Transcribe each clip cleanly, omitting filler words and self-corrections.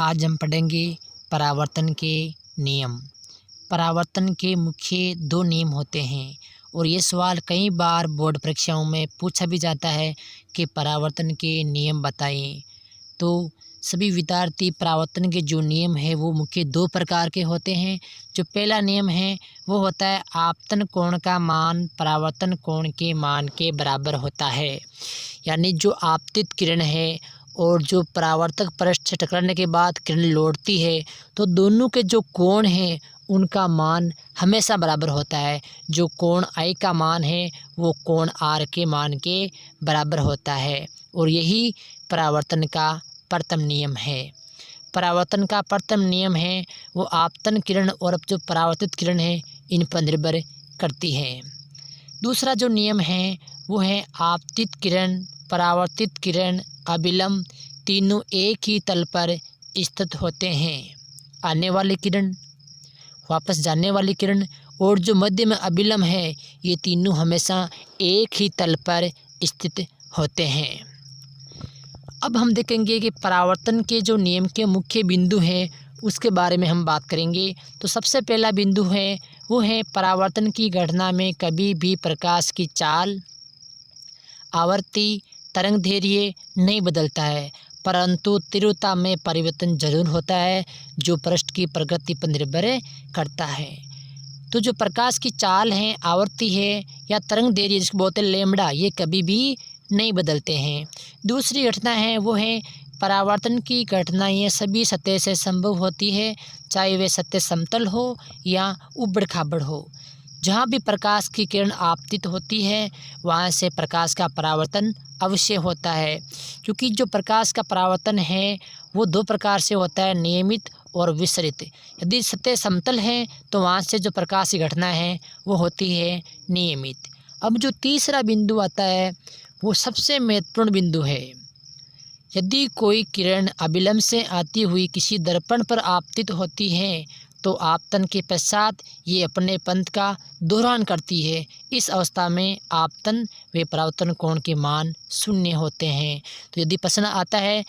आज हम पढ़ेंगे परावर्तन के नियम। परावर्तन के मुख्य दो नियम होते हैं और ये सवाल कई बार बोर्ड परीक्षाओं में पूछा भी जाता है कि परावर्तन के नियम बताएं। तो सभी विद्यार्थी परावर्तन के जो नियम है वो मुख्य दो प्रकार के होते हैं। जो पहला नियम है वो होता है आपतन कोण का मान परावर्तन कोण के मान के बराबर होता है। यानी जो आपतित किरण है और जो परावर्तक पृष्ठ से टकराने के बाद किरण लौटती है तो दोनों के जो कोण हैं उनका मान हमेशा बराबर होता है। जो कोण आई का मान है वो कोण आर के मान के बराबर होता है और यही परावर्तन का प्रथम नियम है। परावर्तन का प्रथम नियम है वो आपतन किरण और जो परावर्तित किरण है इन पर निर्भर करती है। दूसरा जो नियम है वो है आपतित किरण परावर्तित किरण अभिलंब तीनों एक ही तल पर स्थित होते हैं। आने वाली किरण वापस जाने वाली किरण और जो मध्य में अभिलंब है ये तीनों हमेशा एक ही तल पर स्थित होते हैं। अब हम देखेंगे कि परावर्तन के जो नियम के मुख्य बिंदु हैं उसके बारे में हम बात करेंगे। तो सबसे पहला बिंदु है वो है परावर्तन की घटना में कभी भी प्रकाश की चाल आवृत्ति तरंगदैर्घ्य नहीं बदलता है, परंतु तीव्रता में परिवर्तन जरूर होता है जो पृष्ठ की प्रगति पर निर्भर करता है। तो जो प्रकाश की चाल है आवृत्ति है या तरंगदैर्घ्य जिसको बोलते हैं लैम्बडा ये कभी भी नहीं बदलते हैं। दूसरी घटना है वो है परावर्तन की घटनाएं सभी सतह से संभव होती है, चाहे वे सतह समतल हो या उबड़ खाबड़ हो। जहाँ भी प्रकाश की किरण आपतित होती है वहाँ से प्रकाश का परावर्तन अवश्य होता है, क्योंकि जो प्रकाश का परावर्तन है वो दो प्रकार से होता है, नियमित और विसरित। यदि सतह समतल है तो वहाँ से जो प्रकाश की घटना है वो होती है नियमित। अब जो तीसरा बिंदु आता है वो सबसे महत्वपूर्ण बिंदु है। यदि कोई किरण अभिलंब से आती हुई किसी दर्पण पर आपतित होती है तो आपतन के पश्चात ये अपने पंथ का दोहरान करती है। इस अवस्था में आपतन व परावर्तन कोण के मान शून्य होते हैं। तो यदि प्रश्न आता है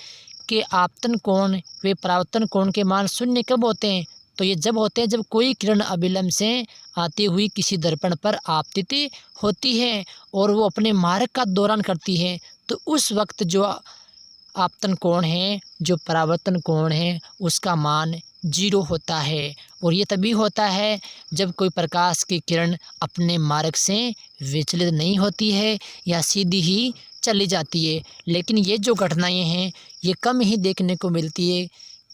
कि आपतन कोण व परावर्तन कोण के मान शून्य कब होते हैं, तो ये जब होते हैं जब कोई किरण अभिलंब से आती हुई किसी दर्पण पर आपतित होती है और वो अपने मार्ग का दौरान करती है, तो उस वक्त जो आपतन कोण है जो परावर्तन कोण है उसका मान 0 होता है। और ये तभी होता है जब कोई प्रकाश की किरण अपने मार्ग से विचलित नहीं होती है या सीधी ही चली जाती है। लेकिन ये जो घटनाएं हैं ये कम ही देखने को मिलती है।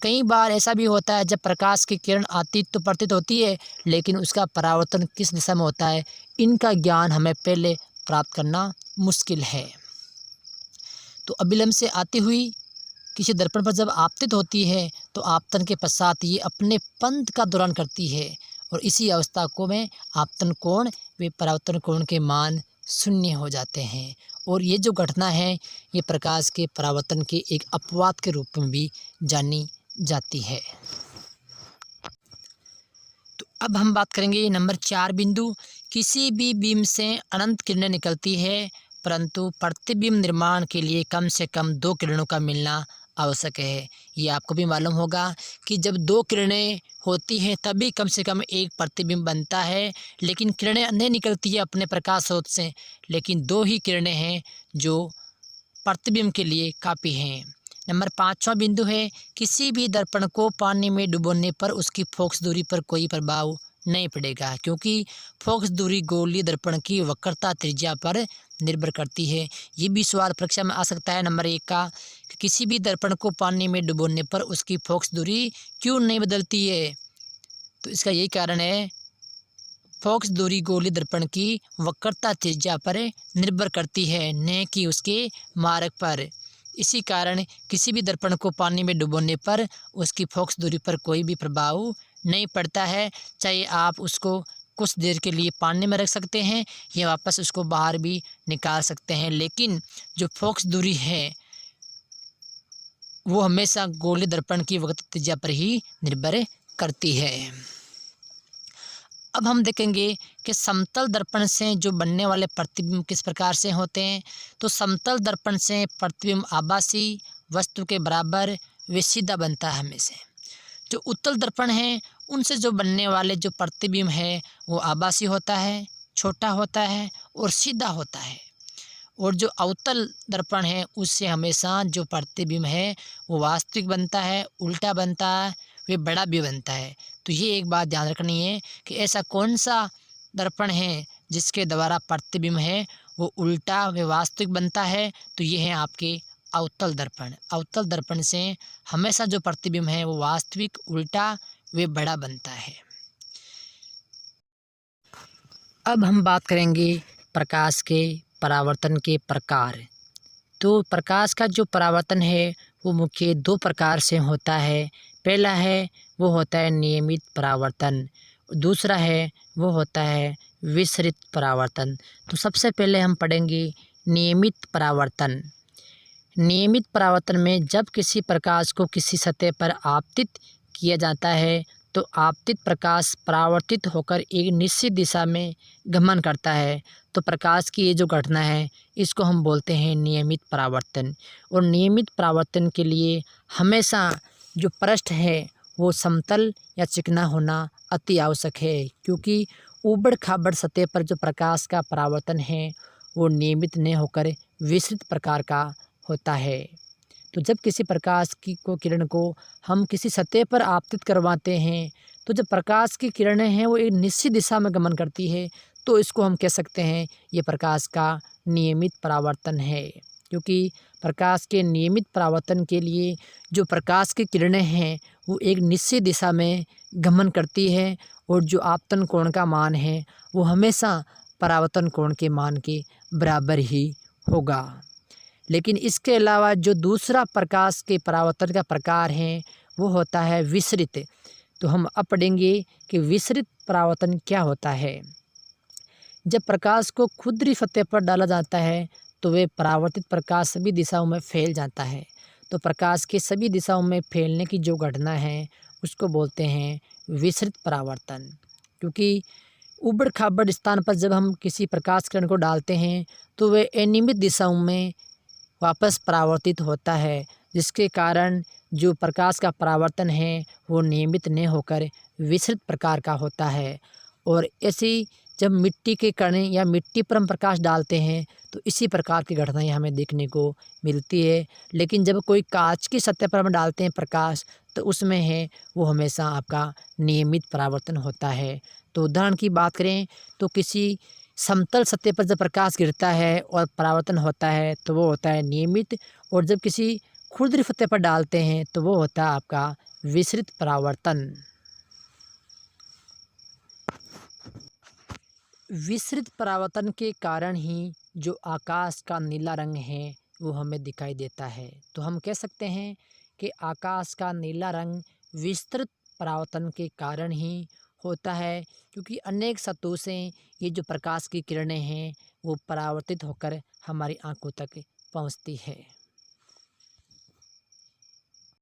कई बार ऐसा भी होता है जब प्रकाश की किरण आती तो प्रतीत होती है लेकिन उसका परावर्तन किस दिशा में होता है इनका ज्ञान हमें पहले प्राप्त करना मुश्किल है। तो अभिलंब से आती हुई किसी दर्पण पर जब आपतित होती है तो आपतन के पश्चात ये अपने पंथ का दौरान करती है और इसी अवस्था को में आपतन कोण व परावर्तन कोण के मान शून्य हो जाते हैं। और ये जो घटना है ये प्रकाश के परावर्तन के एक अपवाद के रूप में भी जानी जाती है। तो अब हम बात करेंगे नंबर 4 बिंदु। किसी भी बीम से अनंत किरणें निकलती है परंतु प्रतिबिंब निर्माण के लिए कम से कम 2 किरणों का मिलना आवश्यक है। ये आपको भी मालूम होगा कि जब 2 किरणें होती हैं तभी कम से कम एक प्रतिबिंब बनता है, लेकिन किरणें नहीं निकलती है अपने प्रकाश स्रोत से, लेकिन 2 ही किरणें हैं जो प्रतिबिंब के लिए काफ़ी हैं। नंबर 5वां बिंदु है किसी भी दर्पण को पानी में डुबोने पर उसकी फोकस दूरी पर कोई प्रभाव नहीं पड़ेगा, क्योंकि फोकस दूरी गोलीय दर्पण की वक्रता त्रिज्या पर निर्भर करती है। ये भी सवाल परीक्षा में आ सकता है नंबर 1 का कि किसी भी दर्पण को पानी में डुबोने पर उसकी फोकस दूरी क्यों नहीं बदलती है। तो इसका यही कारण है फोकस दूरी गोलीय दर्पण की वक्रता त्रिज्या पर निर्भर करती है, न कि उसके मार्ग पर। इसी कारण किसी भी दर्पण को पानी में डुबोने पर उसकी फोकस दूरी पर कोई भी प्रभाव नहीं पड़ता है। चाहे आप उसको कुछ देर के लिए पानी में रख सकते हैं या वापस उसको बाहर भी निकाल सकते हैं, लेकिन जो फोकस दूरी है वो हमेशा गोलीय दर्पण की वक्रता त्रिज्या पर ही निर्भर करती है। अब हम देखेंगे कि समतल दर्पण से जो बनने वाले प्रतिबिंब किस प्रकार से होते हैं। तो समतल दर्पण से प्रतिबिंब आभासी वस्तु के बराबर वे सीधा बनता है हमेशा। जो उत्तल दर्पण है उनसे जो बनने वाले जो प्रतिबिंब है वो आभासी होता है, छोटा होता है और सीधा होता है। और जो अवतल दर्पण है उससे हमेशा जो प्रतिबिंब है वो वास्तविक बनता है, उल्टा बनता है, वे बड़ा भी बनता है। तो ये एक बात ध्यान रखनी है कि ऐसा कौन सा दर्पण है जिसके द्वारा प्रतिबिंब है वो उल्टा व वास्तविक बनता है। तो ये है आपके अवतल दर्पण। अवतल दर्पण से हमेशा जो प्रतिबिंब है वो वास्तविक, उल्टा व बड़ा बनता है। अब हम बात करेंगे प्रकाश के परावर्तन के प्रकार। तो प्रकाश का जो परावर्तन है वो मुख्य दो प्रकार से होता है। पहला है वो होता है नियमित परावर्तन, दूसरा है वो होता है विसरित परावर्तन। तो सबसे पहले हम पढ़ेंगे नियमित परावर्तन। नियमित परावर्तन में जब किसी प्रकाश को किसी सतह पर आपतित किया जाता है तो आपतित प्रकाश परावर्तित होकर एक निश्चित दिशा में गमन करता है। तो प्रकाश की ये जो घटना है इसको हम बोलते हैं नियमित परावर्तन। और नियमित परावर्तन के लिए हमेशा जो पृष्ठ है वो समतल या चिकना होना अति आवश्यक है, क्योंकि ऊबड़ खाबड़ सतह पर जो प्रकाश का परावर्तन है वो नियमित न होकर विसरित प्रकार का होता है। तो जब किसी प्रकाश की किरण को हम किसी सतह पर आपतित करवाते हैं तो जब प्रकाश की किरणें हैं वो एक निश्चित दिशा में गमन करती है, तो इसको हम कह सकते हैं ये प्रकाश का नियमित परावर्तन है। क्योंकि प्रकाश के नियमित परावर्तन के लिए जो प्रकाश की किरणें हैं वो एक निश्चित दिशा में गमन करती है और जो आपतन कोण का मान है वो हमेशा परावर्तन कोण के मान के बराबर ही होगा। लेकिन इसके अलावा जो दूसरा प्रकाश के परावर्तन का प्रकार है वो होता है विसरित। तो हम अब पढ़ेंगे कि विसरित परावर्तन क्या होता है। जब प्रकाश को खुरदरी सतह पर डाला जाता है तो वे परावर्तित प्रकाश सभी दिशाओं में फैल जाता है। तो प्रकाश के सभी दिशाओं में फैलने की जो घटना है उसको बोलते हैं विसरित परावर्तन। क्योंकि ऊबड़ खाबड़ स्थान पर जब हम किसी प्रकाश किरण को डालते हैं तो वे अनियमित दिशाओं में वापस परावर्तित होता है, जिसके कारण जो प्रकाश का परावर्तन है वो नियमित न होकर विसरित प्रकार का होता है। और ऐसी जब मिट्टी के कण या मिट्टी पर हम प्रकाश डालते हैं तो इसी प्रकार की घटनाएं हमें देखने को मिलती है। लेकिन जब कोई कांच की सतह पर हम डालते हैं प्रकाश तो उसमें है वो हमेशा आपका नियमित परावर्तन होता है। तो उदाहरण की बात करें तो किसी समतल सतह पर जब प्रकाश गिरता है और परावर्तन होता है तो वो होता है नियमित, और जब किसी खुरदरी सतह पर डालते हैं तो वो होता है आपका विसरित परावर्तन। विसरित परावर्तन के कारण ही जो आकाश का नीला रंग है वो हमें दिखाई देता है। तो हम कह सकते हैं कि आकाश का नीला रंग विस्तृत परावर्तन के कारण ही होता है, क्योंकि अनेक सतहों से ये जो प्रकाश की किरणें हैं वो परावर्तित होकर हमारी आंखों तक पहुंचती है।